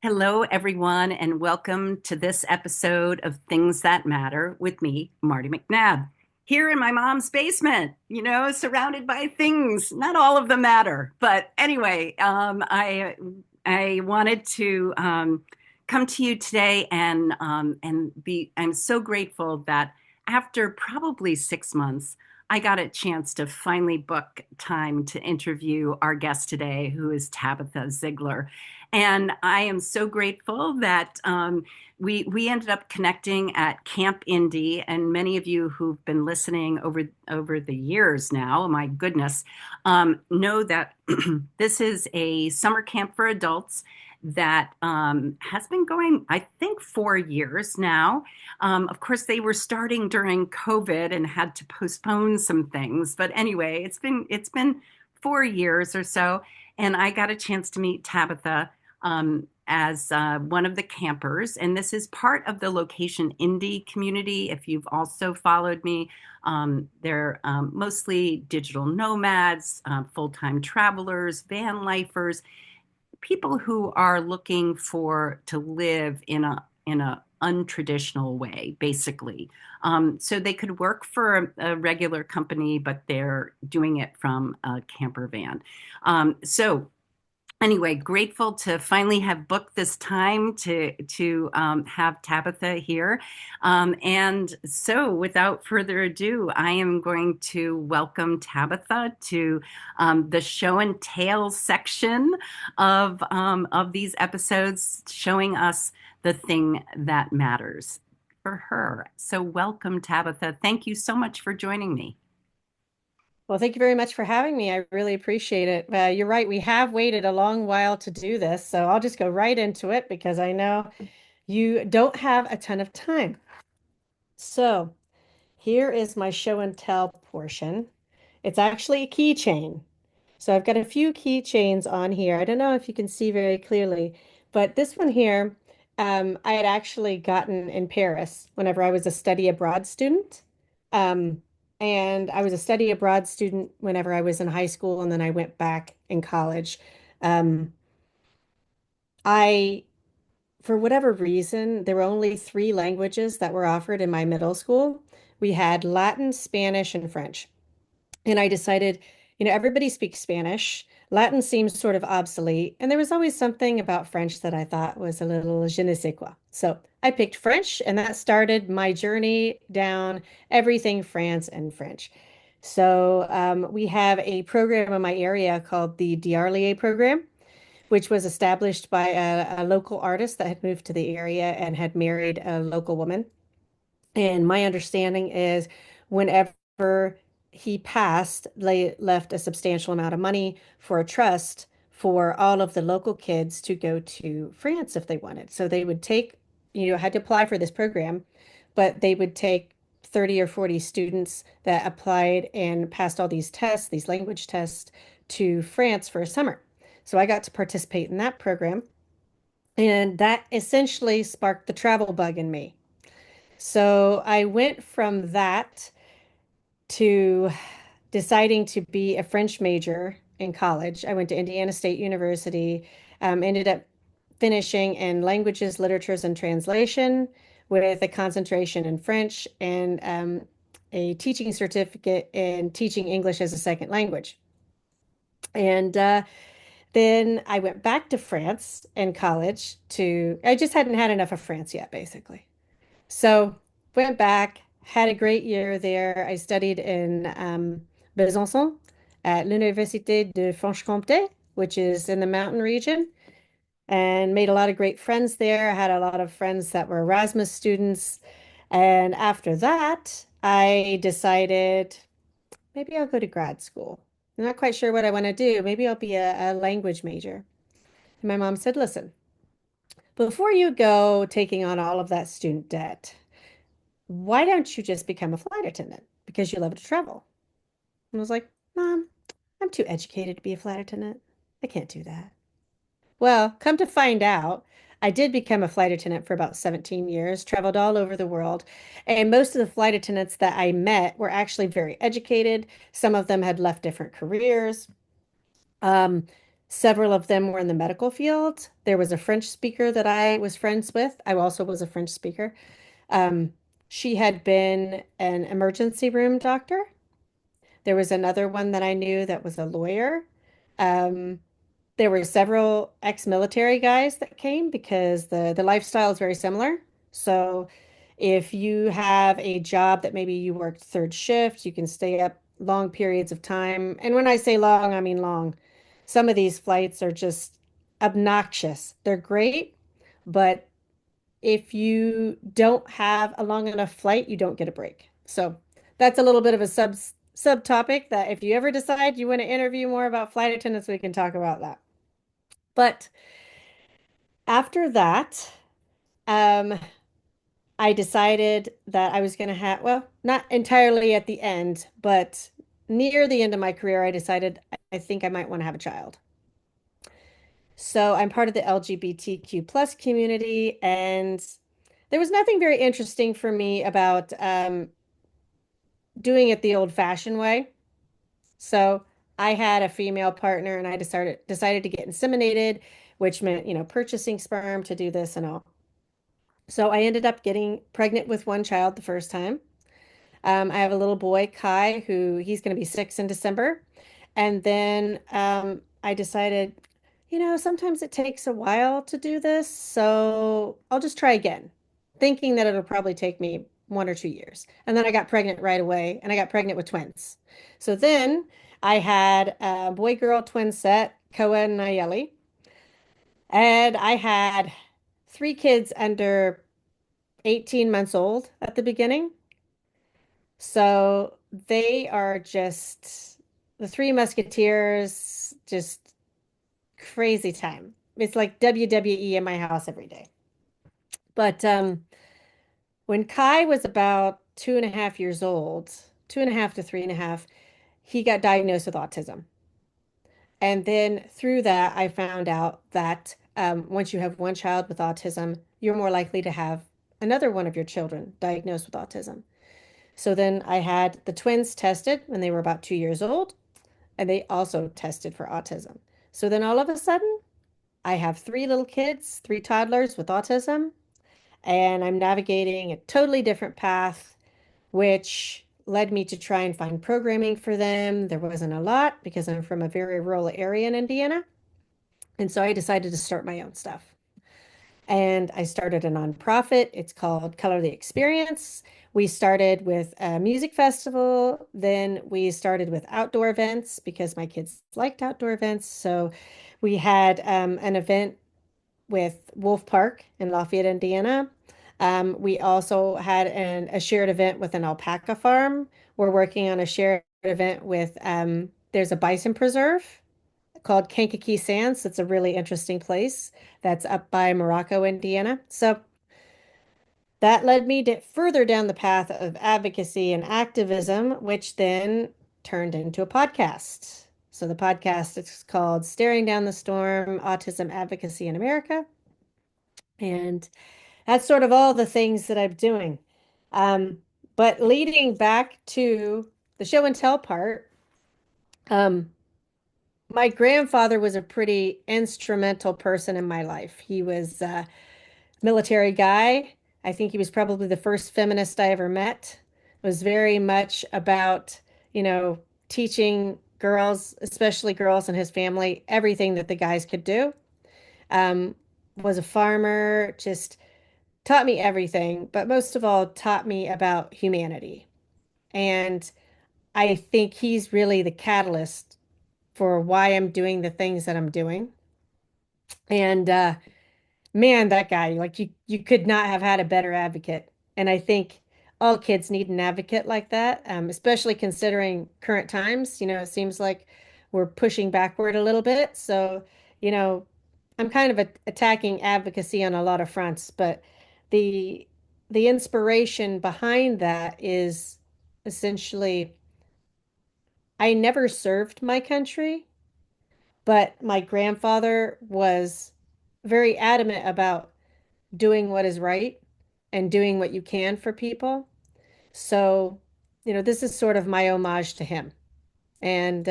Hello, everyone, and welcome to this episode of Things That Matter with me, Martie McNabb. Here in my mom's basement, surrounded by things. Not all of them matter, but anyway, I wanted to come to you today and be. I'm so grateful that after probably 6 months, I got a chance to finally book time to interview our guest today, who is Tabitha Zeigler. And I am so grateful that we ended up connecting at Camp Indie, and many of you who've been listening over the years now, my goodness, know that this is a summer camp for adults that has been going, I think, 4 years now. Of course, they were starting during COVID and had to postpone some things, but anyway, it's been 4 years or so, and I got a chance to meet Tabitha as one of the campers. And this is part of the Location Indie community. If you've also followed me, they're mostly digital nomads, full-time travelers, van lifers, people who are looking for to live in a untraditional way, basically. So they could work for a regular company, but they're doing it from a camper van. So anyway, grateful to finally have booked this time to have Tabitha here. And so, without further ado, I am going to welcome Tabitha to the show and tell section of these episodes, showing us the thing that matters for her. So, welcome, Tabitha. Thank you so much for joining me. Well, thank you very much for having me. I really appreciate it. You're right. We have waited a long while to do this, so I'll just go right into it because I know you don't have a ton of time. So here is my show and tell portion. It's actually a keychain. So I've got a few keychains on here. I don't know if you can see very clearly, but this one here, I had actually gotten in Paris whenever I was a study abroad student. Um, and I was a study abroad student whenever I was in high school, and then I went back in college. Um, I, for whatever reason, there were only three languages that were offered in my middle school. We had Latin, Spanish, and French. And I decided, everybody speaks Spanish. Latin seems sort of obsolete. And there was always something about French that I thought was a little je ne sais quoi. So I picked French, and that started my journey down everything France and French. So we have a program in my area called the D'Arlier program, which was established by a local artist that had moved to the area and had married a local woman. And my understanding is whenever he passed, they left a substantial amount of money for a trust for all of the local kids to go to France if they wanted. So they would take, had to apply for this program, but they would take 30 or 40 students that applied and passed all these tests, these language tests, to France for a summer. So I got to participate in that program, and that essentially sparked the travel bug in me. So I went from that to deciding to be a French major in college. I went to Indiana State University, ended up finishing in languages, literatures, and translation with a concentration in French and a teaching certificate in teaching English as a second language. And then I went back to France in college I just hadn't had enough of France yet, basically. So went back, had a great year there. I studied in Besançon at l'Université de Franche-Comté, which is in the mountain region, and made a lot of great friends there. I had a lot of friends that were Erasmus students. And after that, I decided maybe I'll go to grad school. I'm not quite sure what I want to do. Maybe I'll be a language major. And my mom said, listen, before you go taking on all of that student debt, why don't you just become a flight attendant? Because you love to travel. And I was like, Mom, I'm too educated to be a flight attendant. I can't do that. Well, come to find out, I did become a flight attendant for about 17 years, traveled all over the world. And most of the flight attendants that I met were actually very educated. Some of them had left different careers. Um, Several of them were in the medical field. There was a French speaker that I was friends with. I also was a French speaker. Um, she had been an emergency room doctor. There was another one that I knew that was a lawyer. Um, there were several ex-military guys that came because the lifestyle is very similar. So if you have a job that maybe you worked third shift, you can stay up long periods of time. And when I say long, I mean long. Some of these flights are just obnoxious. They're great, but if you don't have a long enough flight, you don't get a break. So that's a little bit of a subtopic that if you ever decide you want to interview more about flight attendants, we can talk about that. But after that, um, I decided that I was going to have, well, not entirely at the end, but near the end of my career, I decided I think I might want to have a child. So I'm part of the LGBTQ plus community, and there was nothing very interesting for me about doing it the old-fashioned way. So I had a female partner, and I decided to get inseminated, which meant, purchasing sperm to do this and all. So I ended up getting pregnant with one child the first time. I have a little boy, Kai, who he's going to be 6 in December. And then I decided, sometimes it takes a while to do this, so I'll just try again, thinking that it'll probably take me 1 or 2 years. And then I got pregnant right away, and I got pregnant with twins. So then I had a boy-girl twin set, Koa and Nayeli, and I had 3 kids under 18 months old at the beginning. So they are just the Three Musketeers, just crazy time. It's like WWE in my house every day. But when Kai was about 2.5 years old, 2.5 to 3.5, he got diagnosed with autism. And then through that, I found out that once you have one child with autism, you're more likely to have another one of your children diagnosed with autism. So then I had the twins tested when they were about 2 years old, and they also tested for autism. So then all of a sudden, I have 3 little kids, 3 toddlers with autism, and I'm navigating a totally different path, which led me to try and find programming for them. There wasn't a lot because I'm from a very rural area in Indiana. And so I decided to start my own stuff. And I started a nonprofit. It's called Color the Experience. We started with a music festival. Then we started with outdoor events because my kids liked outdoor events. So we had an event with Wolf Park in Lafayette, Indiana. We also had a shared event with an alpaca farm. We're working on a shared event with, there's a bison preserve called Kankakee Sands. It's a really interesting place that's up by Morocco, Indiana. So that led me further down the path of advocacy and activism, which then turned into a podcast. So the podcast is called Staring Down the Storm, Autism Advocacy in America. And that's sort of all the things that I'm doing. Um, but leading back to the show and tell part, um, my grandfather was a pretty instrumental person in my life. He was a military guy. I think he was probably the first feminist I ever met. It was very much about, you know, teaching girls, especially girls in his family, everything that the guys could do. Um, was a farmer, just taught me everything, but most of all, taught me about humanity. And I think he's really the catalyst for why I'm doing the things that I'm doing. And man, that guy, like you could not have had a better advocate. And I think all kids need an advocate like that, especially considering current times. It seems like we're pushing backward a little bit. So, you know, I'm kind of attacking advocacy on a lot of fronts, but the the inspiration behind that is essentially I never served my country, but my grandfather was very adamant about doing what is right and doing what you can for people. So, this is sort of my homage to him. And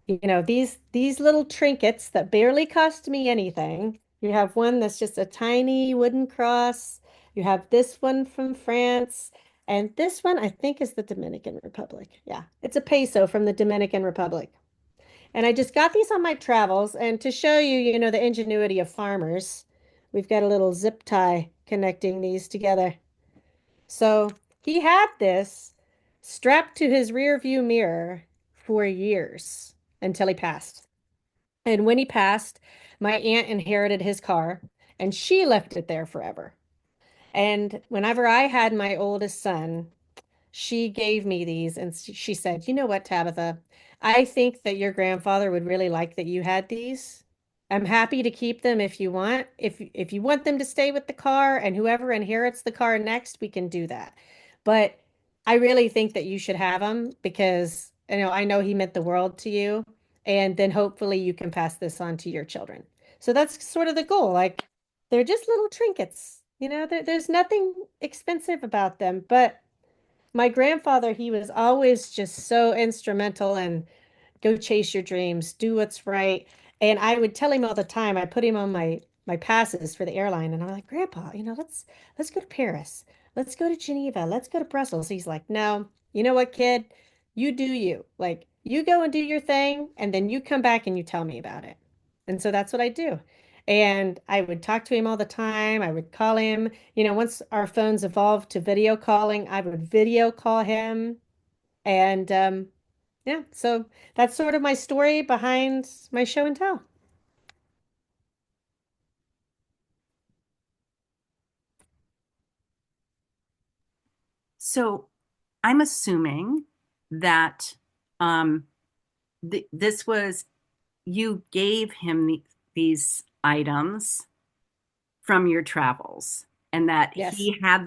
these little trinkets that barely cost me anything. You have one that's just a tiny wooden cross. You have this one from France, and this one I think is the Dominican Republic. Yeah, it's a peso from the Dominican Republic. And I just got these on my travels, and to show you, the ingenuity of farmers, we've got a little zip tie connecting these together. So he had this strapped to his rear view mirror for years until he passed. And when he passed, my aunt inherited his car and she left it there forever. And whenever I had my oldest son, she gave me these and she said, "You know what, Tabitha? I think that your grandfather would really like that you had these. I'm happy to keep them if you want. If you want them to stay with the car and whoever inherits the car next, we can do that. But I really think that you should have them because I know he meant the world to you, and then hopefully you can pass this on to your children." So that's sort of the goal. Like they're just little trinkets. There's nothing expensive about them, but my grandfather, he was always just so instrumental in go chase your dreams, do what's right. And I would tell him all the time, I put him on my passes for the airline, and I'm like, Grandpa, let's go to Paris. Let's go to Geneva. Let's go to Brussels. He's like, "No, you know what, kid? You do you. Like, you go and do your thing, and then you come back and you tell me about it." And so that's what I do. And I would talk to him all the time. I would call him. Once our phones evolved to video calling, I would video call him. And yeah, so that's sort of my story behind my show and tell. So I'm assuming that um, this was you gave him these items from your travels and that Yes. he kept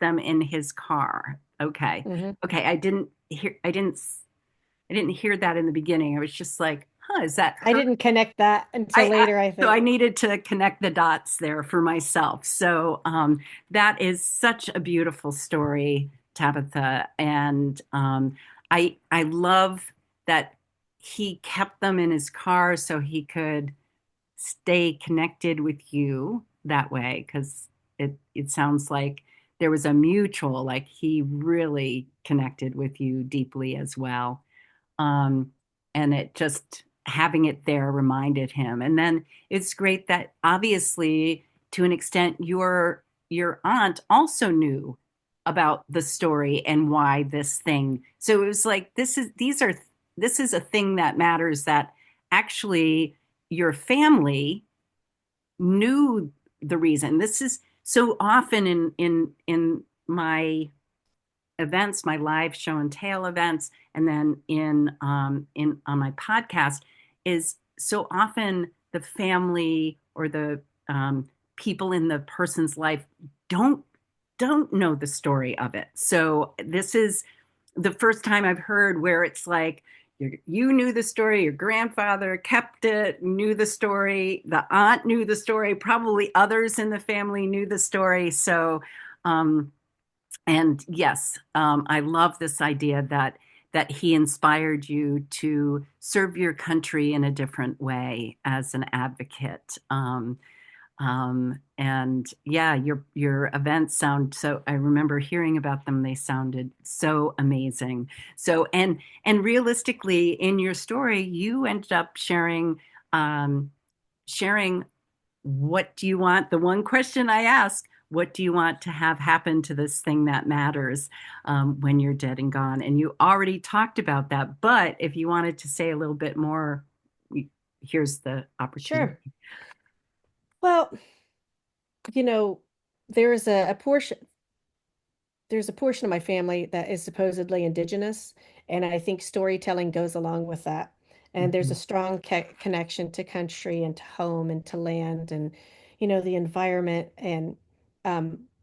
them in his car. Okay. Hmm. Okay, I didn't hear that in the beginning. I was just like, huh, is that I her? didn't connect that until later, I So I think. needed to connect the dots there for myself. So that is such a beautiful story, Tabitha, and I love that he kept them in his car so he could stay connected with you that way because it sounds like there was a mutual, like he really connected with you deeply as well. Um, and it just having it there reminded him. And then it's great that obviously, to an extent, your aunt also knew about the story and why this thing. So it was like this is a thing that matters that actually your family knew the reason. This is so often in my events, my live show and tell events, and then in on my podcast, is so often the family or the people in the person's life don't don't know the story of it. So this is the first time I've heard where it's like you knew the story, your grandfather kept it, knew the story, the aunt knew the story, probably others in the family knew the story. So um, and yes, I love this idea that he inspired you to serve your country in a different way as an advocate. And yeah, your events sound so. I remember hearing about them; they sounded so amazing. So and realistically, in your story, you ended up um, sharing what do you want? The one question I ask, what do you want to have happen to this thing that matters when you're dead and gone? And you already talked about that, but if you wanted to say a little bit more, here's the opportunity. Sure. Well, you know, there's a portion of my family that is supposedly indigenous, and I think storytelling goes along with that. And there's a Mhm. strong connection to country and to home and to land and, the environment and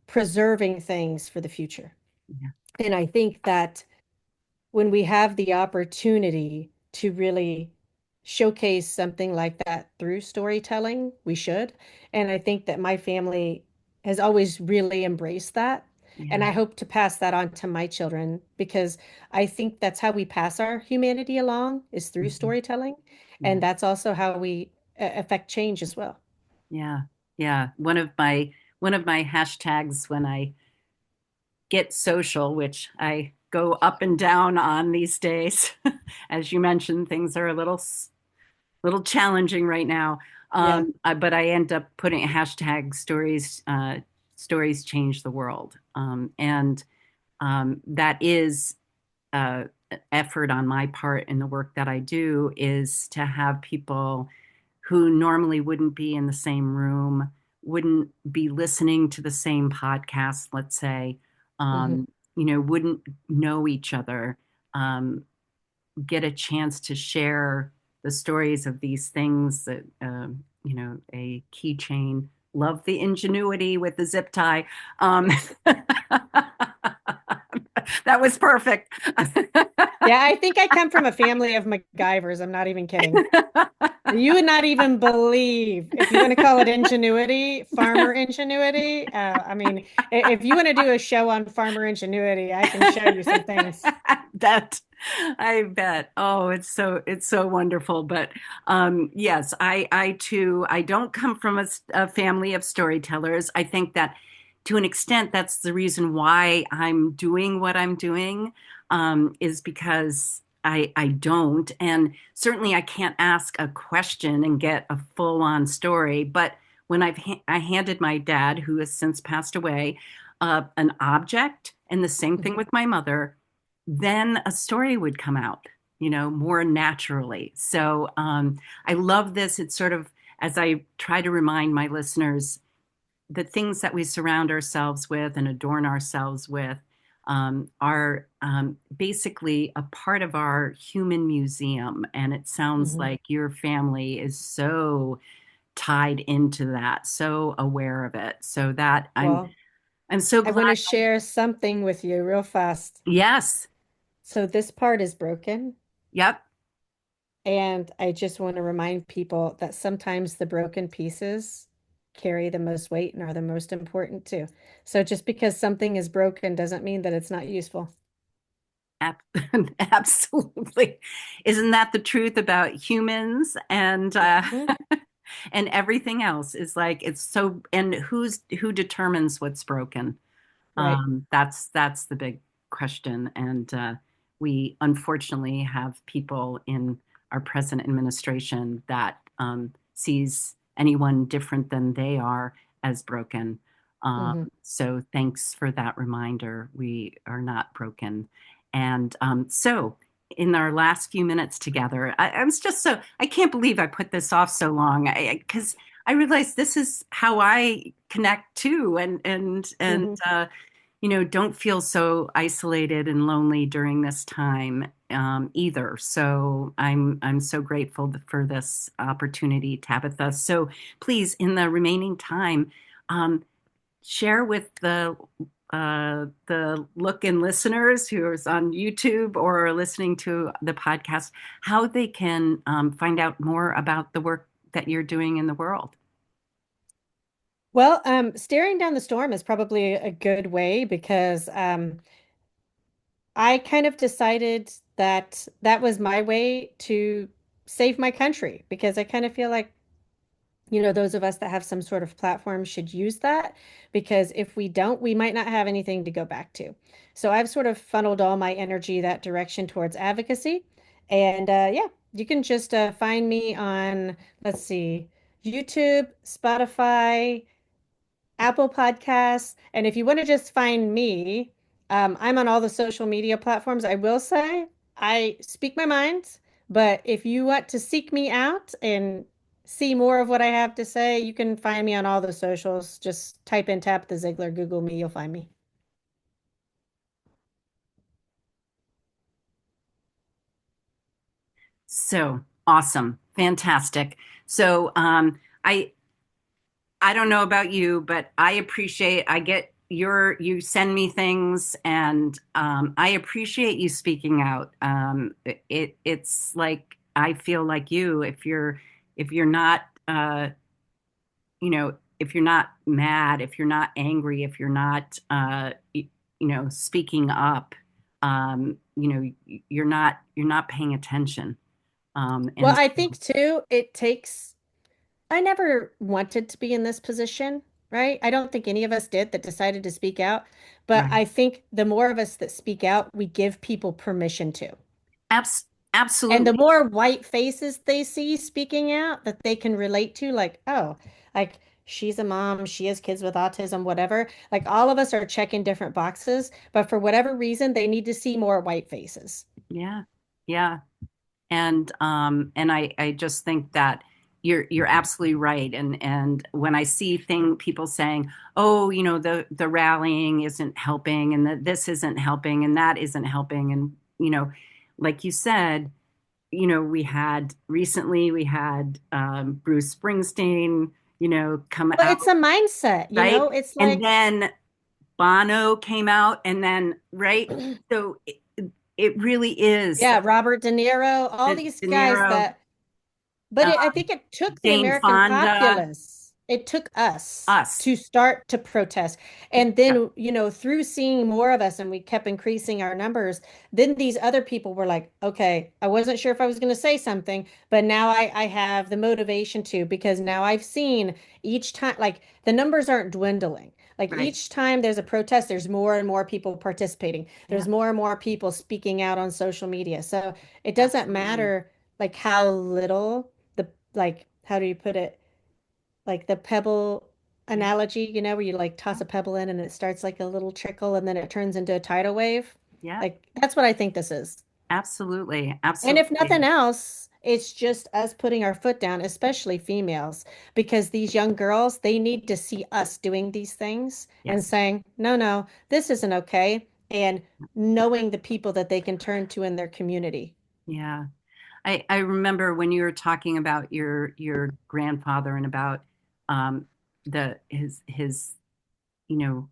preserving things for the future. Yeah. And I think that when we have the opportunity to really showcase something like that through storytelling, we should. And I think that my family has always really embraced that. And Yeah. I hope to pass that on to my children because I think that's how we pass our humanity along is through Mhm. storytelling. And Yeah. that's also how we affect change as well. Yeah. Yeah. One of my hashtags when I get social, which I go up and down on these days, as you mentioned, things are a little challenging right now. Yeah. But I end up putting a hashtag stories change the world. And that is uh, effort on my part in the work that I do is to have people who normally wouldn't be in the same room, wouldn't be listening to the same podcast, let's say, Hmm. um, wouldn't know each other, um, get a chance to share the stories of these things that, a keychain, love the ingenuity with the zip tie. Um, that was perfect. Yeah, I think I come from a family of MacGyvers. I'm not even kidding. You would not even believe if you want to call it ingenuity, farmer ingenuity. I mean, if you want to do a show on farmer ingenuity, I can show you some things. That I bet. Oh, it's so wonderful. But yes, I too, I don't come from a family of storytellers. I think that to an extent, that's the reason why I'm doing what I'm doing, is because I don't, and certainly I can't ask a question and get a full-on story. But when I handed my dad, who has since passed away, an object, and the same thing Mhm. with my mother, then a story would come out, more naturally. So I love this. It's sort of, as I try to remind my listeners, the things that we surround ourselves with and adorn ourselves with are basically a part of our human museum. And it sounds Mhm. like your family is so tied into that, so aware of it. So that Well, I'm so I glad. want to share something with you real fast. Yes. So this part is broken, Yep. and I just want to remind people that sometimes the broken pieces carry the most weight and are the most important too. So just because something is broken doesn't mean that it's not useful. Ab- Absolutely. Isn't that the truth about humans and Mhm. and everything else is like it's so, and who determines what's broken? Right. That's the big question. And we unfortunately have people in our present administration that sees anyone different than they are as broken. Hmm. So thanks for that reminder. We are not broken. And so in our last few minutes together, I was just so, I can't believe I put this off so long because I realized this is how I connect too, and Hmm. don't feel so isolated and lonely during this time either. So I'm so grateful for this opportunity, Tabitha. So please, in the remaining time, um, share with the look and listeners who are on YouTube or are listening to the podcast how they can find out more about the work that you're doing in the world. Well, staring down the storm is probably a good way because I kind of decided that that was my way to save my country because I kind of feel like, those of us that have some sort of platform should use that because if we don't, we might not have anything to go back to. So I've sort of funneled all my energy that direction towards advocacy. And yeah, you can just find me on, let's see, YouTube, Spotify, Apple Podcasts. And if you want to just find me, I'm on all the social media platforms. I will say I speak my mind, but if you want to seek me out and see more of what I have to say, you can find me on all the socials. Just type in Tabitha Zeigler, Google me, you'll find me. So awesome, fantastic. So I don't know about you, but I appreciate, I get you send me things, and I appreciate you speaking out. It's like I feel like you, if you're not, you know, if you're not mad, if you're not angry, if you're not speaking up, you're not paying attention. Well, And I think too, it takes, I never wanted to be in this position, right? I don't think any of us did that decided to speak out. But right. I think the more of us that speak out, we give people permission to. And the Absolutely. more white faces they see speaking out that they can relate to, like, oh, like she's a mom, she has kids with autism, whatever. Like all of us are checking different boxes, but for whatever reason, they need to see more white faces. Yeah. Yeah. And I just think that you're absolutely right. And when I see people saying, oh, the rallying isn't helping, and that this isn't helping, and that isn't helping, and like you said, we had Bruce Springsteen, come Well, out, it's a mindset, right? It's And like, then Bono came out, and then right. So it really is yeah, Robert De Niro, all these De guys Niro, that, but uh, I think it took the Jane American Fonda, populace. It took us us. to start to protest. And then, through seeing more of us and we kept increasing our numbers, then these other people were like, okay, I wasn't sure if I was going to say something, but now I have the motivation to because now I've seen each time, like the numbers aren't dwindling. Like Right. each time there's a protest, there's more and more people participating. Yeah, There's more and more people speaking out on social media. So it doesn't absolutely. matter like how little the like how do you put it? Like the pebble Yeah, analogy, where you like toss a pebble in and it starts like a little trickle and then it turns into a tidal wave. yeah, Like that's what I think this is. absolutely. And if nothing Absolutely. else, it's just us putting our foot down, especially females, because these young girls, they need to see us doing these things and Yes. saying, no, no, this isn't okay. And knowing the people that they can turn to in their community. Yeah. I remember when you were talking about your grandfather and about um the his you know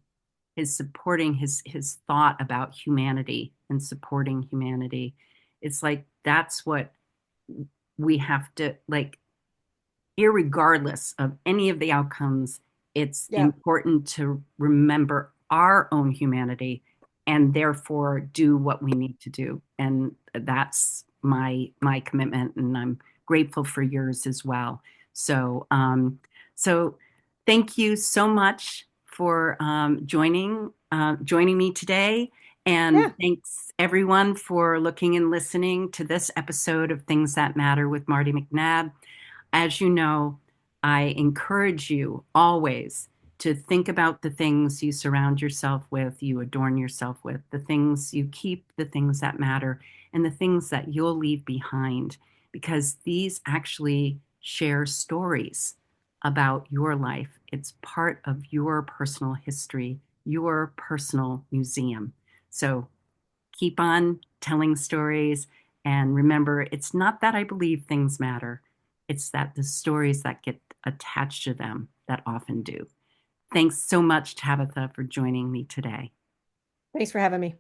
his supporting his thought about humanity and supporting humanity. It's like that's what we have to like, irregardless of any of the outcomes, it's Yeah. important to remember our own humanity and therefore do what we need to do. And that's my commitment, and I'm grateful for yours as well. So thank you so much for joining me today. And Yeah. thanks everyone for looking and listening to this episode of Things That Matter with Martie McNabb. As you know, I encourage you always to think about the things you surround yourself with, you adorn yourself with, the things you keep, the things that matter, and the things that you'll leave behind, because these actually share stories about your life. It's part of your personal history, your personal museum. So keep on telling stories. And remember, it's not that I believe things matter, it's that the stories that get attached to them that often do. Thanks so much, Tabitha, for joining me today. Thanks for having me.